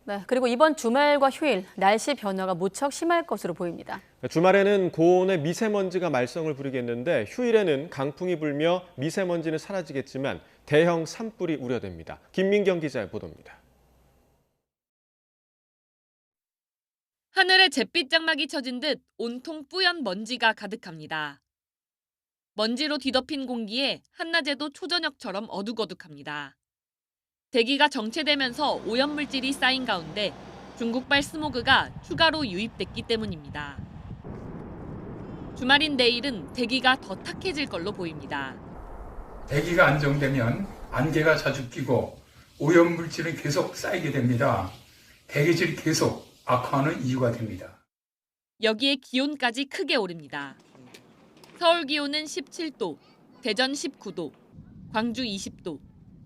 네, 그리고 이번 주말과 휴일 날씨 변화가 무척 심할 것으로 보입니다. 주말에는 고온의 미세먼지가 말썽을 부리겠는데 휴일에는 강풍이 불며 미세먼지는 사라지겠지만 대형 산불이 우려됩니다. 김민경 기자의 보도입니다. 하늘에 잿빛 장막이 쳐진 듯 온통 뿌연 먼지가 가득합니다. 먼지로 뒤덮인 공기에 한낮에도 초저녁처럼 어둑어둑합니다. 대기가 정체되면서 오염물질이 쌓인 가운데 중국발 스모그가 추가로 유입됐기 때문입니다. 주말인 내일은 대기가 더 탁해질 걸로 보입니다. 대기가 안정되면 안개가 자주 끼고 오염물질은 계속 쌓이게 됩니다. 대기질이 계속 악화하는 이유가 됩니다. 여기에 기온까지 크게 오릅니다. 서울 기온은 17도, 대전 19도, 광주 20도,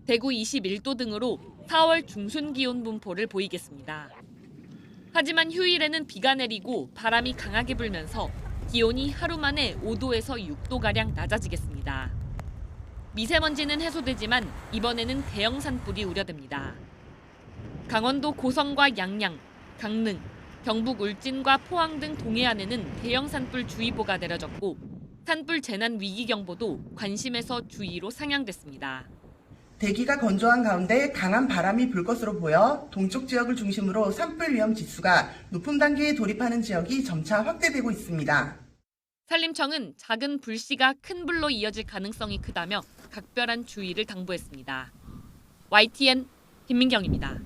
대구 21도 등으로 4월 중순 기온 분포를 보이겠습니다. 하지만 휴일에는 비가 내리고 바람이 강하게 불면서 기온이 하루 만에 5도에서 6도가량 낮아지겠습니다. 미세먼지는 해소되지만 이번에는 대형 산불이 우려됩니다. 강원도 고성과 양양, 강릉, 경북 울진과 포항 등 동해안에는 대형 산불 주의보가 내려졌고 산불 재난 위기경보도 관심에서 주의로 상향됐습니다. 대기가 건조한 가운데 강한 바람이 불 것으로 보여 동쪽 지역을 중심으로 산불 위험 지수가 높은 단계에 돌입하는 지역이 점차 확대되고 있습니다. 산림청은 작은 불씨가 큰 불로 이어질 가능성이 크다며 각별한 주의를 당부했습니다. YTN 김민경입니다.